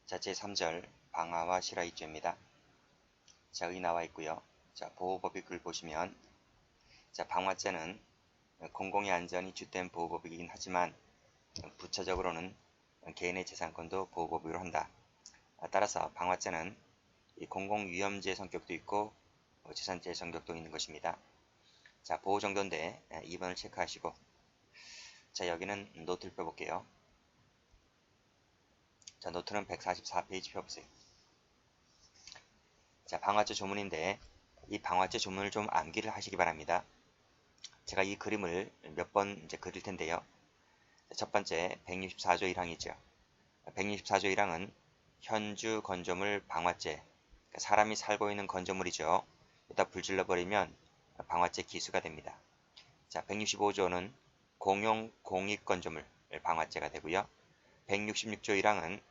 자, 제3절 방화와 실화 이주입니다. 자, 여기 나와 있고요. 자, 보호법익을 보시면 자, 방화죄는 공공의 안전이 주된 보호법이긴 하지만 부차적으로는 개인의 재산권도 보호법익으로 한다. 따라서 방화죄는 공공위험죄 성격도 있고 재산죄 성격도 있는 것입니다. 자, 보호 정도인데 2번을 체크하시고 자, 여기는 노트를 펴볼게요. 자, 노트는 144페이지 펴보세요. 자, 방화죄 조문인데 이 방화죄 조문을 좀 암기를 하시기 바랍니다. 제가 이 그림을 몇 번 이제 그릴 텐데요. 첫 번째 164조 1항이죠. 164조 1항은 현주 건조물 방화죄, 그러니까 사람이 살고 있는 건조물이죠. 여기다 불 질러버리면 방화죄 기수가 됩니다. 자, 165조는 공용 공익 건조물 방화죄가 되고요. 166조 1항은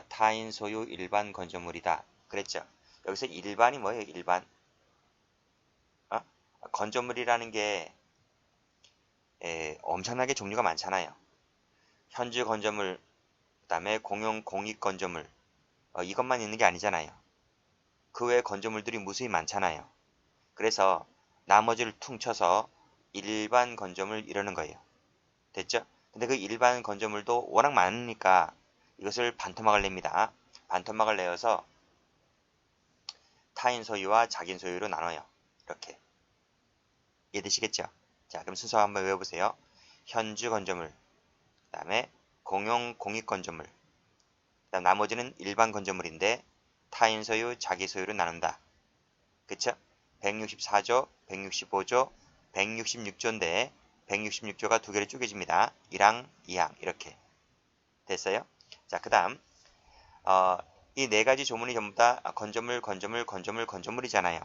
타인 소유 일반 건조물이다. 그랬죠. 여기서 일반이 뭐예요? 일반. 건조물이라는 게 엄청나게 종류가 많잖아요. 현주 건조물, 그 다음에 공용 공익 건조물, 이것만 있는 게 아니잖아요. 그 외에 건조물들이 무수히 많잖아요. 그래서 나머지를 퉁쳐서 일반 건조물 이러는 거예요. 됐죠? 근데 그 일반 건조물도 워낙 많으니까 이것을 반토막을 냅니다. 반토막을 내어서 타인 소유와 자기 소유로 나눠요. 이렇게. 이해되시겠죠? 자, 그럼 순서 한번 외워보세요. 현주 건조물, 그 다음에 공용 공익 건조물, 그 다음 나머지는 일반 건조물인데 타인 소유, 자기 소유로 나눈다. 그쵸? 164조, 165조, 166조인데 166조가 두 개로 쪼개집니다. 1항, 2항 이렇게 됐어요? 자, 그 다음 이 네 가지 조문이 전부 다 건조물, 건조물, 건조물, 건조물이잖아요.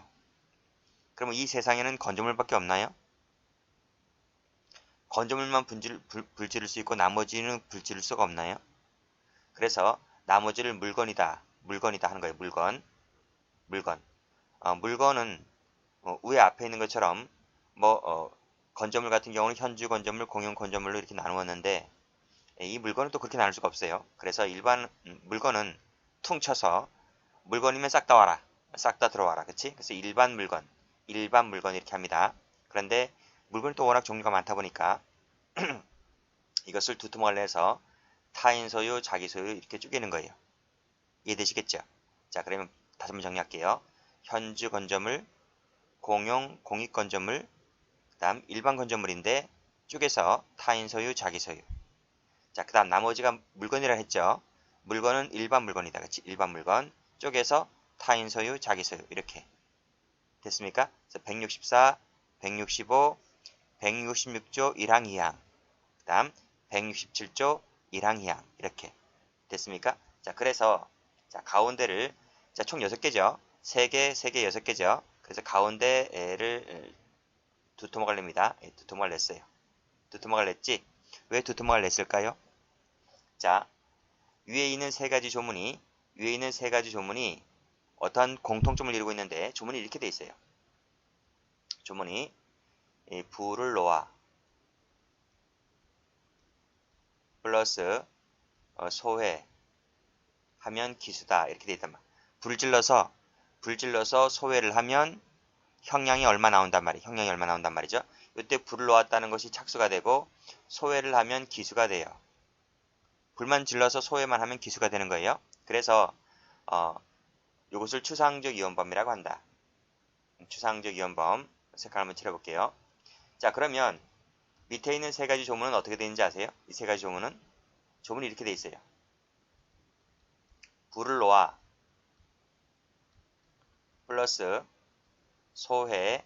그러면 이 세상에는 건조물밖에 없나요? 건조물만 불 지를 수 있고 나머지는 불 지를 수가 없나요? 그래서 나머지를 물건이다, 물건이다 하는 거예요. 물건, 물건. 물건은 위에 앞에 있는 것처럼 건조물 같은 경우는 현주 건조물, 공용 건조물로 이렇게 나누었는데 이 물건은 또 그렇게 나눌 수가 없어요. 그래서 일반 물건은 퉁쳐서 물건이면 싹 다 와라, 싹 다 들어와라, 그치? 그래서 일반 물건, 일반 물건 이렇게 합니다. 그런데 물건이 또 워낙 종류가 많다 보니까 이것을 두툼을 내서 타인 소유, 자기 소유 이렇게 쪼개는 거예요. 이해되시겠죠? 자, 그러면 다시 한번 정리할게요. 현주 건조물, 공용, 공익 건조물, 그 다음 일반 건조물인데 쪼개서 타인 소유, 자기 소유. 자, 그 다음 나머지가 물건이라 했죠. 물건은 일반 물건이다. 그치? 일반 물건 쪼개서 타인 소유, 자기 소유 이렇게 됐습니까? 그래서 164, 165, 166조 1항 2항, 그 다음 167조 1항 2항 이렇게 됐습니까? 자, 그래서 자, 가운데를 자, 총 6개죠. 3개, 3개, 6개죠. 그래서 가운데를 두토막을 냅니다. 두토막을 냈어요. 두토막을 냈지? 왜 두토막을 냈을까요? 자, 위에 있는 세 가지 조문이 어떠한 공통점을 이루고 있는데 조문이 이렇게 돼 있어요. 조문이 불을 놓아 플러스 소회 하면 기수다 이렇게 돼 있단 말이에요. 불질러서 소회를 하면 형량이 얼마 나온단 말이에요. 형량이 얼마 나온단 말이죠. 이때 불을 놓았다는 것이 착수가 되고 소회를 하면 기수가 돼요. 불만 질러서 소회만 하면 기수가 되는 거예요. 그래서 이것을 추상적 이원범이라고 한다. 추상적 이원범 색깔 한번 칠해볼게요. 자, 그러면 밑에 있는 세 가지 조문은 어떻게 되는지 아세요? 이 세 가지 조문이 이렇게 돼 있어요. 불을 놓아 플러스 소회까지만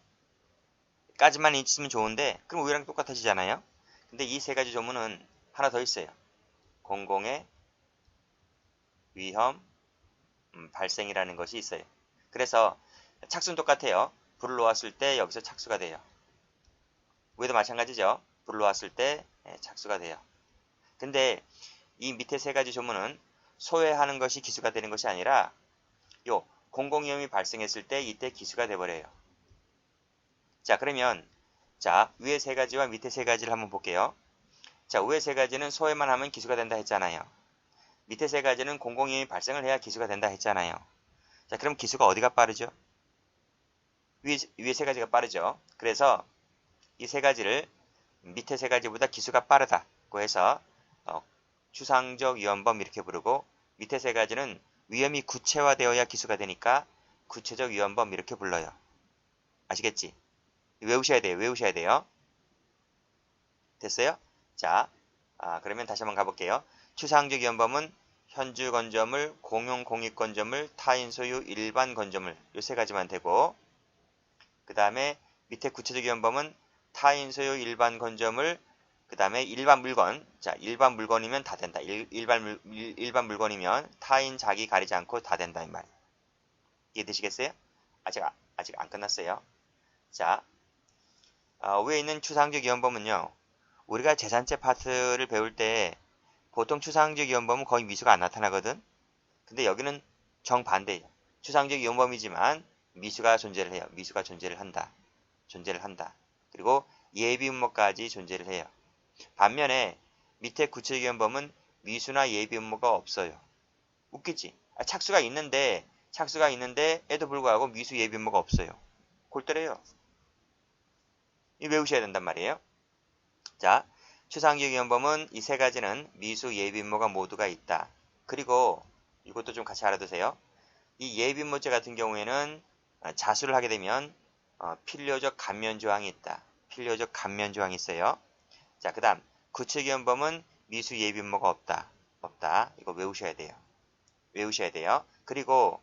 있으면 좋은데 그럼 위랑 똑같아지잖아요. 근데 이 세 가지 조문은 하나 더 있어요. 공공의 위험 발생이라는 것이 있어요. 그래서 착수는 똑같아요. 불을 놓았을 때 여기서 착수가 돼요. 위에도 마찬가지죠. 불을 놓았을 때 착수가 돼요. 근데 이 밑에 세 가지 조문은 소외하는 것이 기수가 되는 것이 아니라 요 공공위험이 발생했을 때 이때 기수가 돼버려요. 자, 그러면 자, 위에 세 가지와 밑에 세 가지를 한번 볼게요. 자, 위에 세 가지는 소외만 하면 기수가 된다 했잖아요. 밑에 세 가지는 공공이음이 발생을 해야 기수가 된다 했잖아요. 자, 그럼 기수가 어디가 빠르죠? 위에 세 가지가 빠르죠. 그래서 이 세 가지를 밑에 세 가지보다 기수가 빠르다고 해서 추상적 위험범 이렇게 부르고, 밑에 세 가지는 위험이 구체화되어야 기수가 되니까 구체적 위험범 이렇게 불러요. 아시겠지? 외우셔야 돼요. 외우셔야 돼요. 됐어요? 자, 그러면 다시 한번 가볼게요. 추상적 위험범은 현주 건조물, 공용 공익 건조물, 타인 소유, 일반 건조물 이 세 가지만 되고, 그 다음에 밑에 구체적 위험범은 타인 소유, 일반 건조물, 그 다음에 일반 물건. 자, 일반 물건이면 다 된다. 일반 물건이면 타인, 자기 가리지 않고 다 된다 이 말. 이해되시겠어요? 아직 안 끝났어요. 자, 위에 있는 추상적 위험범은요, 우리가 재산제 파트를 배울 때 보통 추상적 위험범은 거의 미수가 안 나타나거든. 근데 여기는 정반대예요. 추상적 위험범이지만 미수가 존재를 해요. 미수가 존재를 한다. 그리고 예비음모까지 존재를 해요. 반면에 밑에 구체적 위험범은 미수나 예비음모가 없어요. 웃기지? 착수가 있는데 에도 불구하고 미수 예비음모가 없어요. 골 때려요. 이 외우셔야 된단 말이에요. 자, 추상적 위험범은 이 세 가지는 미수 예비음모가 모두가 있다. 그리고 이것도 좀 같이 알아두세요. 이 예비음모죄 같은 경우에는 자수를 하게 되면 필요적 감면 조항이 있다. 필요적 감면 조항이 있어요. 자, 그 다음 구체적 위험범은 미수 예비음모가 없다. 이거 외우셔야 돼요. 그리고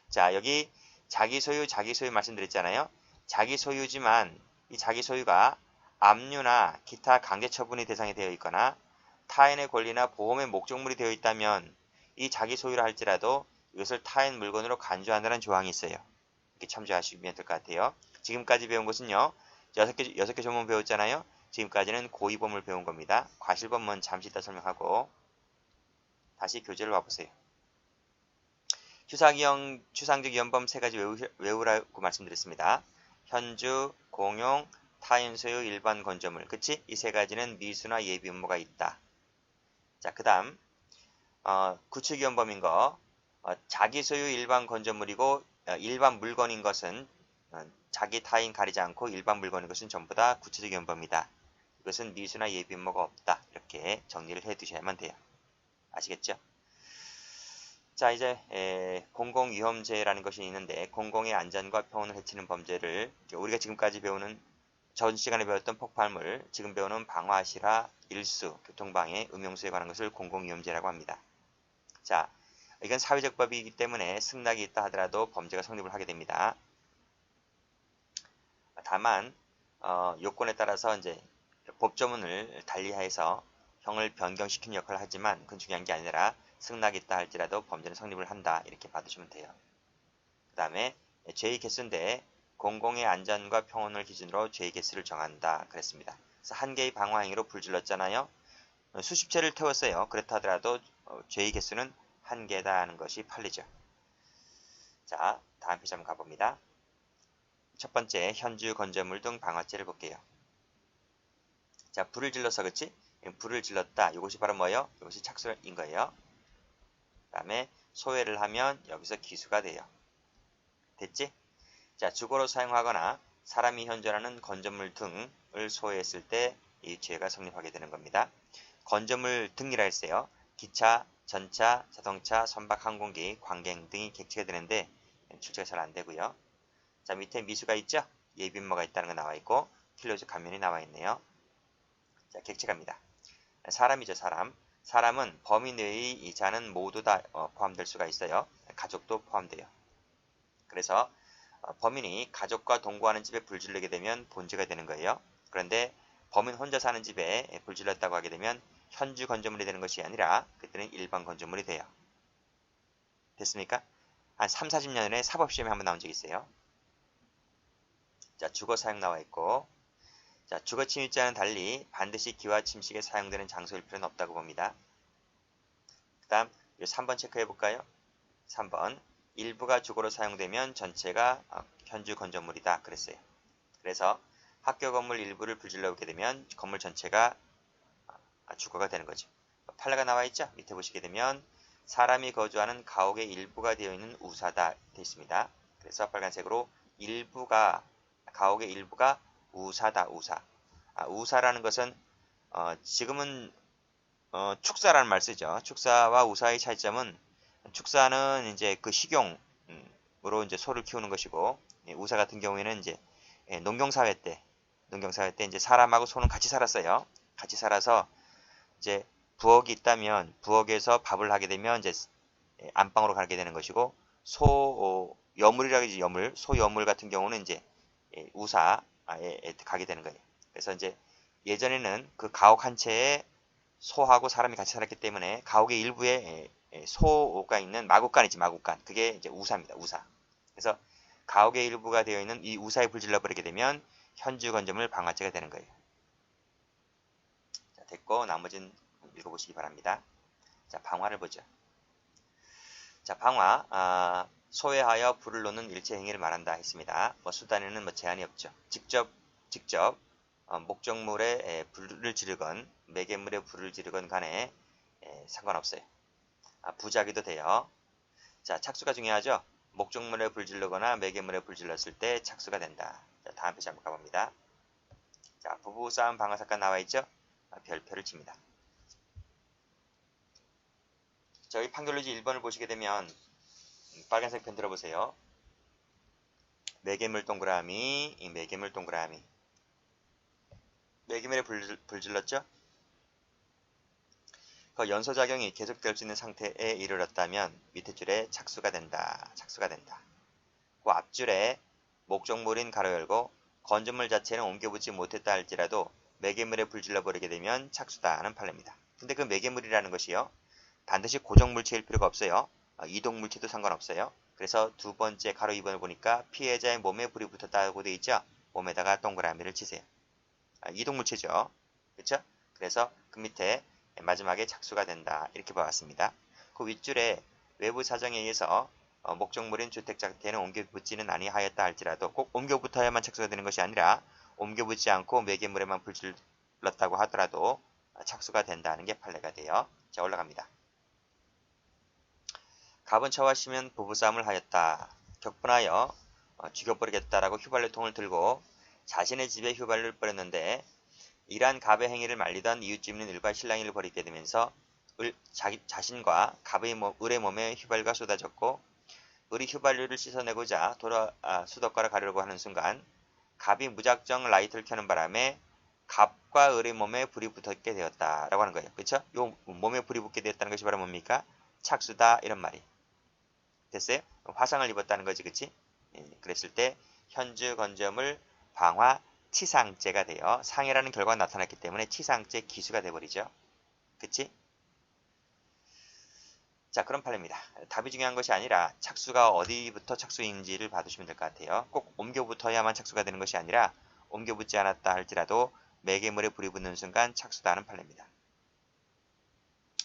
자, 여기 자기 소유 말씀드렸잖아요. 자기 소유지만 이 자기 소유가 압류나 기타 강제 처분이 대상이 되어 있거나 타인의 권리나 보험의 목적물이 되어 있다면 이 자기 소유라 할지라도 이것을 타인 물건으로 간주한다는 조항이 있어요. 이렇게 참조하시면 될 것 같아요. 지금까지 배운 것은요, 6개 조문 배웠잖아요. 지금까지는 고의범을 배운 겁니다. 과실범은 잠시 이따 설명하고 다시 교재를 와보세요. 추상적 위험범 세 가지 외우라고 말씀드렸습니다. 현주, 공용, 타인 소유, 일반 건조물. 그치? 이 세 가지는 미수나 예비음모가 있다. 자, 그 다음 구체적 위험범인 거, 자기 소유 일반 건조물이고 일반 물건인 것은 자기 타인 가리지 않고 일반 물건인 것은 전부 다 구체적 위험범이다. 이것은 미수나 예비음모가 없다. 이렇게 정리를 해 두셔야만 돼요. 아시겠죠? 자, 이제 공공위험죄라는 것이 있는데, 공공의 안전과 평온을 해치는 범죄를 우리가 지금까지 배우는 전 시간에 배웠던 폭발물, 지금 배우는 방화, 실화, 일수, 교통방해, 음용수에 관한 것을 공공위험죄라고 합니다. 자, 이건 사회적 법이기 때문에 승낙이 있다 하더라도 범죄가 성립을 하게 됩니다. 다만 요건에 따라서 이제 법조문을 달리해서 형을 변경시키는 역할을 하지만 그건 중요한 게 아니라 승낙이 있다 할지라도 범죄는 성립을 한다. 이렇게 받으시면 돼요. 그 다음에 죄의 개수인데 공공의 안전과 평온을 기준으로 죄의 개수를 정한다. 그랬습니다. 그래서 한 개의 방화 행위로 불질렀잖아요. 수십 채를 태웠어요. 그렇다 하더라도 죄의 개수는 한 개다는 것이 판례죠. 자, 다음 페이지 한번 가봅니다. 첫 번째, 현주, 건조물 등 방화죄를 볼게요. 자, 불을 질러서 그치? 불을 질렀다. 이것이 바로 뭐예요? 이것이 착수인 거예요. 그 다음에 소외를 하면 여기서 기수가 돼요. 됐지? 자, 주거로 사용하거나 사람이 현존하는 건조물 등을 소외했을 때 이 죄가 성립하게 되는 겁니다. 건조물 등이라 했어요. 기차, 전차, 자동차, 선박, 항공기, 광경 등이 객체가 되는데 출제가 잘 안 되고요. 자, 밑에 미수가 있죠? 예비음모가 있다는 거 나와 있고 필요적 감면이 나와 있네요. 자, 객체갑니다. 사람이죠, 사람. 사람은 범위 내의 이자는 모두 다 포함될 수가 있어요. 가족도 포함돼요. 그래서 범인이 가족과 동거하는 집에 불질르게 되면 본죄가 되는 거예요. 그런데 범인 혼자 사는 집에 불질렀다고 하게 되면 현주 건조물이 되는 것이 아니라 그때는 일반 건조물이 돼요. 됐습니까? 한 3, 40년 전에 사법시험에 한번 나온 적이 있어요. 자, 주거 사용 나와 있고, 자, 주거 침입자와는 달리 반드시 기와 침식에 사용되는 장소일 필요는 없다고 봅니다. 그 다음 3번 체크해 볼까요? 3번 일부가 주거로 사용되면 전체가 현주 건조물이다 그랬어요. 그래서 학교 건물 일부를 불질러 오게 되면 건물 전체가 주거가 되는 거죠. 판례가 나와 있죠? 밑에 보시게 되면 사람이 거주하는 가옥의 일부가 되어 있는 우사다 되어 있습니다. 그래서 빨간색으로 가옥의 일부가 우사다. 우사. 우사라는 것은 지금은 축사라는 말 쓰죠. 축사와 우사의 차이점은 축사는 이제 그 식용으로 이제 소를 키우는 것이고, 우사 같은 경우에는 이제 농경사회 때 이제 사람하고 소는 같이 살았어요. 같이 살아서 이제 부엌이 있다면 부엌에서 밥을 하게 되면 이제 안방으로 가게 되는 것이고, 여물이라고 하지. 소 여물 같은 경우는 이제 우사에 가게 되는 거예요. 그래서 이제 예전에는 그 가옥 한 채에 소하고 사람이 같이 살았기 때문에 가옥의 일부에 소가 있는 마구간이지. 마구간. 그게 이제 우사입니다. 우사. 그래서 가옥의 일부가 되어 있는 이 우사에 불질러 버리게 되면 현주건조물 방화죄가 되는 거예요. 자, 됐고 나머지는 읽어보시기 바랍니다. 자, 방화를 보죠. 자, 방화. 소외하여 불을 놓는 일체 행위를 말한다 했습니다. 수단에는 제한이 없죠. 직접 목적물에 불을 지르건 매개물에 불을 지르건 간에 상관없어요. 부작위도 돼요. 자, 착수가 중요하죠. 목적물에 불 지르거나 매개물에 불 질렀을 때 착수가 된다. 자, 다음 페이지 한번 가봅니다. 자, 부부싸움 방화 사건 나와 있죠. 별표를 칩니다. 저희 판결루지 1번을 보시게 되면 빨간색 펜 들어보세요. 매개물 동그라미, 매개물 동그라미. 매개물에 불 질렀죠? 그 연소작용이 계속될 수 있는 상태에 이르렀다면 밑에 줄에 착수가 된다. 착수가 된다. 그 앞줄에 목적물인 가로 열고 건조물 자체는 옮겨붙지 못했다 할지라도 매개물에 불 질러버리게 되면 착수다 하는 판례입니다. 근데 그 매개물이라는 것이요. 반드시 고정물체일 필요가 없어요. 이동물체도 상관없어요. 그래서 두 번째 가로 2번을 보니까 피해자의 몸에 불이 붙었다고 되어 있죠. 몸에다가 동그라미를 치세요. 이동물체죠. 그렇죠? 그래서 그 밑에 마지막에 착수가 된다. 이렇게 봐왔습니다. 그 윗줄에 외부 사정에 의해서 목적물인 주택 자체는 옮겨붙지는 아니하였다 할지라도 꼭 옮겨붙어야만 착수가 되는 것이 아니라 옮겨붙지 않고 매개물에만 불 질렀다고 하더라도 착수가 된다는 게 판례가 돼요. 자, 올라갑니다. 갑은 처와 시면 부부싸움을 하였다. 격분하여 죽여버리겠다라고 휘발유통을 들고 자신의 집에 휘발유를 뿌렸는데 이러한 갑의 행위를 말리던 이웃집 있는 을과 신랑이를 벌이게 되면서 자신과 갑의 을의 몸에 휘발유가 쏟아졌고 을이 휘발유를 씻어내고자 수도가를 가려고 하는 순간 갑이 무작정 라이트를 켜는 바람에 갑과 을의 몸에 불이 붙게 되었다라고 하는 거예요. 그렇죠? 요 몸에 불이 붙게 되었다는 것이 바로 뭡니까? 착수다 이런 말이 됐어요? 화상을 입었다는 거지, 그치? 그랬을 때 현주 건조물 방화 치상죄가 돼요. 상해라는 결과가 나타났기 때문에 치상죄 기수가 돼버리죠. 그치? 자, 그런 판례입니다. 답이 중요한 것이 아니라 착수가 어디부터 착수인지를 봐두시면 될 것 같아요. 꼭 옮겨붙어야만 착수가 되는 것이 아니라 옮겨붙지 않았다 할지라도 매개물에 불이 붙는 순간 착수다 하는 판례입니다.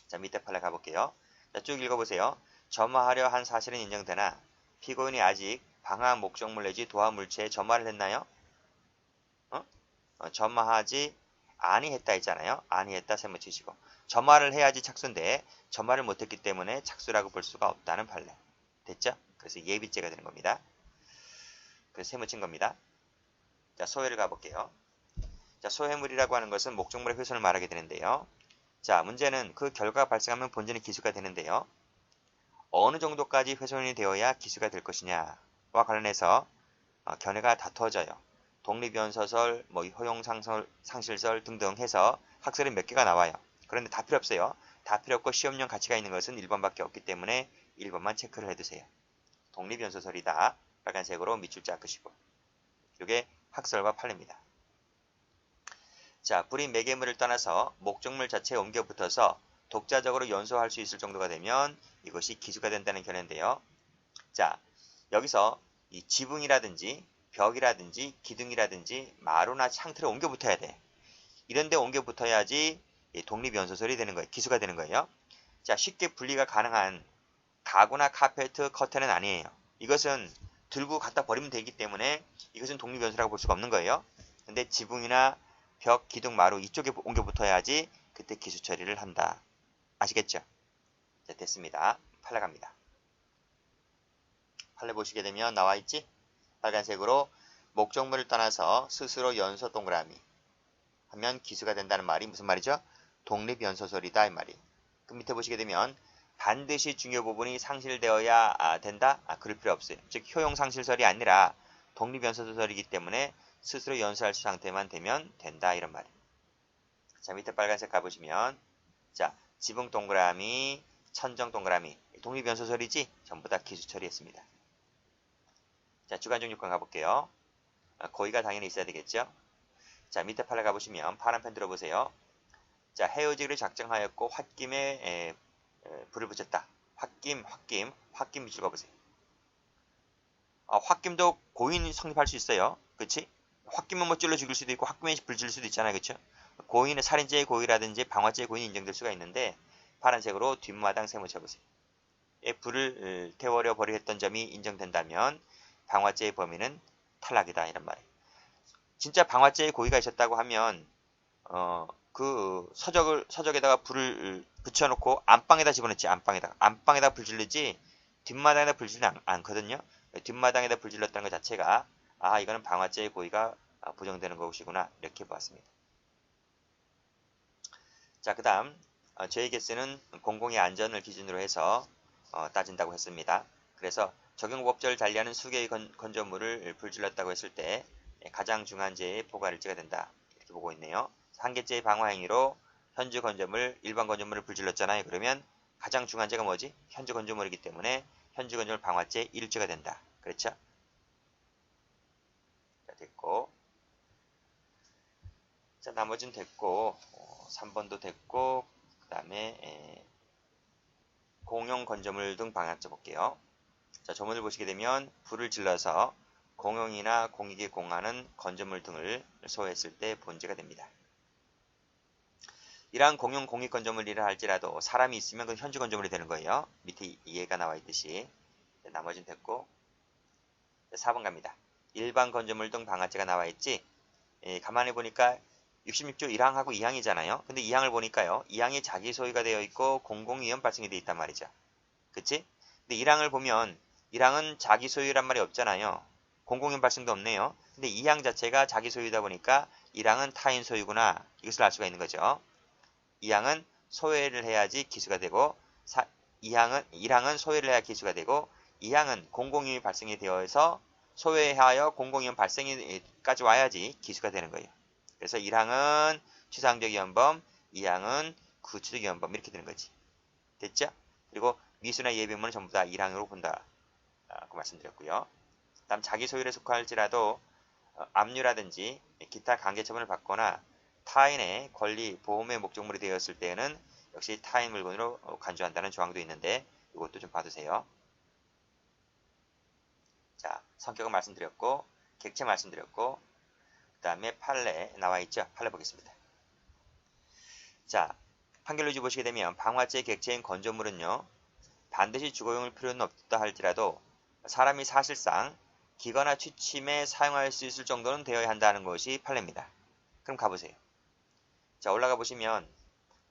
자, 밑에 판례 가볼게요. 자, 쭉 읽어보세요. 점화하려 한 사실은 인정되나 피고인이 아직 방화 목적물 내지 도화 물체에 점화를 했나요? 점화하지 아니했다 했잖아요. 아니했다 세모 치시고 점화를 해야지 착수인데 점화를 못했기 때문에 착수라고 볼 수가 없다는 판례. 됐죠? 그래서 예비죄가 되는 겁니다. 그래서 세모 친 겁니다. 자, 소해를 가볼게요. 자, 소해물이라고 하는 것은 목적물의 훼손을 말하게 되는데요. 자, 문제는 그 결과가 발생하면 본전이 기수가 되는데요. 어느 정도까지 훼손이 되어야 기수가 될 것이냐와 관련해서 견해가 다투어져요. 독립연소설, 허용상실설 등등 해서 학설이 몇 개가 나와요. 그런데 다 필요 없어요. 다 필요 없고 시험용 가치가 있는 것은 1번밖에 없기 때문에 1번만 체크를 해두세요. 독립연소설이다. 빨간색으로 밑줄 쫙 끄시고. 이게 학설과 판례입니다. 자, 불이 매개물을 떠나서 목적물 자체에 옮겨 붙어서 독자적으로 연소할 수 있을 정도가 되면 이것이 기수가 된다는 견해인데요. 자, 여기서 이 지붕이라든지 벽이라든지 기둥이라든지 마루나 창틀에 옮겨 붙어야 돼. 이런데 옮겨 붙어야지 독립연소설이 되는 거예요. 기수가 되는 거예요. 자, 쉽게 분리가 가능한 가구나 카페트, 커튼은 아니에요. 이것은 들고 갖다 버리면 되기 때문에 이것은 독립연소라고 볼 수가 없는 거예요. 근데 지붕이나 벽, 기둥, 마루 이쪽에 옮겨 붙어야지 그때 기수 처리를 한다. 아시겠죠? 자, 됐습니다. 판례 갑니다. 판례 보시게 되면 나와 있지? 빨간색으로 목적물을 떠나서 스스로 연소 동그라미 하면 기수가 된다는 말이 무슨 말이죠? 독립연소설이다 이 말이. 그 밑에 보시게 되면 반드시 중요 부분이 상실되어야 된다? 그럴 필요 없어요. 즉 효용 상실설이 아니라 독립연소설이기 때문에 스스로 연소할 상태만 되면 된다 이런 말이에요. 자, 밑에 빨간색 가보시면 자, 지붕 동그라미, 천정 동그라미 독립연소설이지? 전부 다 기수 처리했습니다. 자, 주관적육관 가볼게요. 고의가 당연히 있어야 되겠죠? 자, 밑에 판례 가보시면 파란 펜 들어보세요. 자, 헤어지기를 작정하였고 홧김에 불을 붙였다. 홧김 밑줄 가보세요. 홧김도 고인이 성립할 수 있어요. 그치? 홧김은 뭐 찔러 죽일 수도 있고 홧김에 불 질 수도 있잖아요. 그쵸? 고인은 살인죄의 고의라든지 방화죄의 고인이 인정될 수가 있는데 파란색으로 뒷마당 세모 쳐보세요. 불을 태워려 버려 했던 점이 인정된다면 방화죄의 범위는 탈락이다 이런 말이에요. 진짜 방화죄의 고의가 있었다고 하면 그 서적에다가 불을 붙여놓고 안방에다 집어넣지. 안방에다 불 질르지 뒷마당에다 불 질르지 않거든요. 뒷마당에다 불 질렀다는 것 자체가 이거는 방화죄의 고의가 부정되는 것이구나 이렇게 보았습니다. 자, 그 다음 죄의 개수는 공공의 안전을 기준으로 해서 따진다고 했습니다. 그래서 적용법절을 달리하는 수개의 건조물을 불질렀다고 했을 때 가장 중한 죄의 포괄일지가 된다 이렇게 보고 있네요. 한 개째의 방화 행위로 현주 건조물, 일반 건조물을 불질렀잖아요. 그러면 가장 중한 죄가 뭐지? 현주 건조물이기 때문에 현주 건조물 방화죄 1주가 된다. 그렇죠? 자, 됐고. 자, 나머지는 됐고, 3번도 됐고, 그 다음에 공용 건조물 등 방향제 볼게요. 자, 조문을 보시게 되면 불을 질러서 공용이나 공익에 공하는 건조물 등을 소유했을 때 본죄가 됩니다. 이러한 공용 공익 건조물이라 할지라도 사람이 있으면 그 현주 건조물이 되는 거예요. 밑에 이해가 나와 있듯이. 나머지는 됐고 4번 갑니다. 일반 건조물 등 방화죄가 나와 있지. 가만히 보니까 66조 1항하고 2항이잖아요. 근데 2항을 보니까요. 2항이 자기 소유가 되어 있고 공공위험 발생이 되어 있단 말이죠. 그치? 근데 1항을 보면 1항은 자기 소유란 말이 없잖아요. 공공위험 발생도 없네요. 근데 2항 자체가 자기 소유다 보니까 1항은 타인 소유구나. 이것을 알 수가 있는 거죠. 2항은 소외를 해야지 기수가 되고 1항은 소외를 해야 기수가 되고 2항은 공공위험이 발생이 되어서 소외하여 공공위험 발생까지 와야지 기수가 되는 거예요. 그래서 1항은 추상적 위헌범, 2항은 구추적 위헌범 이렇게 되는 거지. 됐죠? 그리고 미수나 예비문은 전부 다 1항으로 본다고 말씀드렸고요. 다음 자기 소유에 속할지라도 압류라든지 기타 강제 처분을 받거나 타인의 권리, 보험의 목적물이 되었을 때에는 역시 타인 물건으로 간주한다는 조항도 있는데 이것도 좀 봐두세요. 자, 성격은 말씀드렸고 객체 말씀드렸고 그 다음에 판례 나와 있죠. 판례 보겠습니다. 자, 판결루지 보시게 되면 방화죄 객체인 건조물은요. 반드시 주거용일 필요는 없다 할지라도 사람이 사실상 기거나 취침에 사용할 수 있을 정도는 되어야 한다는 것이 판례입니다. 그럼 가보세요. 자, 올라가 보시면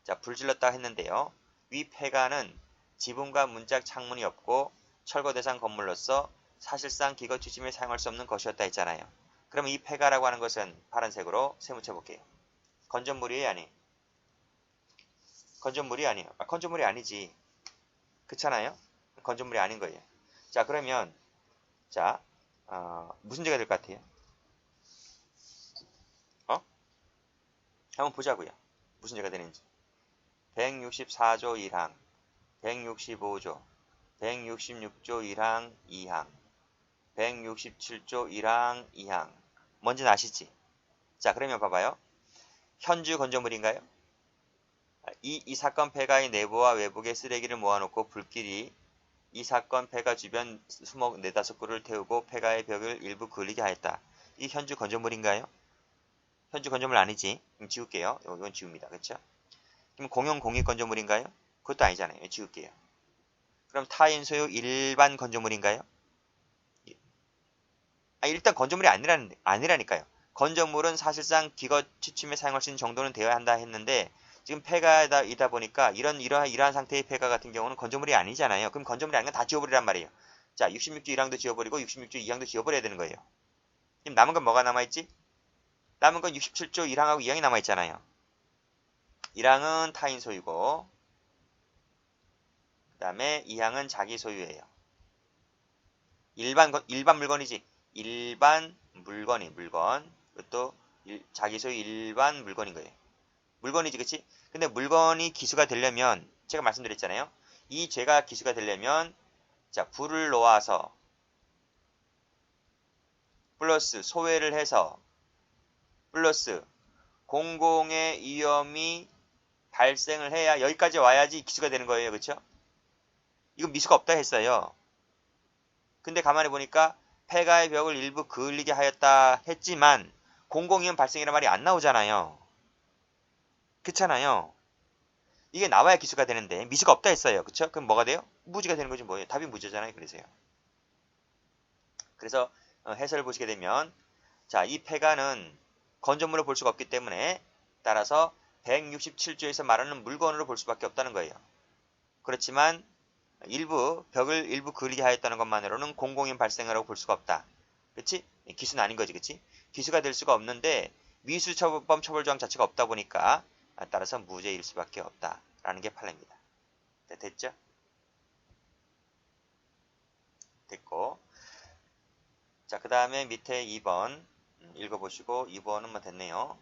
자, 불 질렀다 했는데요. 위 폐가는 지붕과 문짝 창문이 없고 철거 대상 건물로서 사실상 기거 취침에 사용할 수 없는 것이었다 했잖아요. 그러면 이 폐가라고 하는 것은 파란색으로 세무쳐 볼게요. 건조물이 아니. 건조물이 아니에요. 건조물이 아니지. 그렇잖아요. 건조물이 아닌 거예요. 자, 그러면 자, 무슨 죄가 될 것 같아요? 한번 보자고요. 무슨 죄가 되는지. 164조 1항, 165조, 166조 1항 2항, 167조 1항 2항. 뭔지 아시지? 자, 그러면 봐봐요. 현주 건조물인가요? 이 사건 폐가의 내부와 외부의 쓰레기를 모아놓고 불길이 이 사건 폐가 주변 수목 4-5그루를 태우고 폐가의 벽을 일부 그을리게 하였다. 이 현주 건조물인가요? 현주 건조물 아니지. 그럼 지울게요. 이건 지웁니다. 그렇죠? 그럼 공용 공익 건조물인가요? 그것도 아니잖아요. 지울게요. 그럼 타인 소유 일반 건조물인가요? 일단 건조물이 아니라니까요. 건조물은 사실상 기거 취침에 사용할 수 있는 정도는 되어야 한다 했는데 지금 폐가이다 보니까 이러한 상태의 폐가 같은 경우는 건조물이 아니잖아요. 그럼 건조물이 아닌 건 다 지워버리란 말이에요. 자, 66주 1항도 지워버리고 66주 2항도 지워버려야 되는 거예요. 지금 남은 건 뭐가 남아있지? 남은 건 67조 1항하고 2항이 남아있잖아요. 1항은 타인 소유고 그 다음에 2항은 자기 소유예요. 일반 물건이지. 일반 물건. 이것도 자기 소유 일반 물건인 거예요. 물건이지, 그치? 근데 물건이 기수가 되려면 제가 말씀드렸잖아요. 이 죄가 기수가 되려면 자, 불을 놓아서 플러스 소외를 해서 플러스 공공의 위험이 발생을 해야 여기까지 와야지 기수가 되는 거예요. 그쵸? 이건 미수가 없다 했어요. 근데 가만히 보니까 폐가의 벽을 일부 그을리게 하였다 했지만 공공위험 발생이란 말이 안 나오잖아요. 그렇잖아요. 이게 나와야 기수가 되는데 미수가 없다 했어요. 그쵸? 그럼 뭐가 돼요? 무지가 되는 거지 뭐예요. 답이 무지잖아요. 그래서요. 그래서 해설을 보시게 되면 자, 이 폐가는 건조물로 볼 수가 없기 때문에 따라서 167조에서 말하는 물건으로 볼 수밖에 없다는 거예요. 그렇지만 벽을 일부 그리게 하였다는 것만으로는 공공위험 발생이라고 볼 수가 없다. 그치? 기수는 아닌 거지, 그치? 기수가 될 수가 없는데 미수처벌법 처벌조항 자체가 없다 보니까 따라서 무죄일 수밖에 없다라는 게 판례입니다. 네, 됐죠? 됐고. 자, 그 다음에 밑에 2번 읽어보시고 2번은 뭐 됐네요.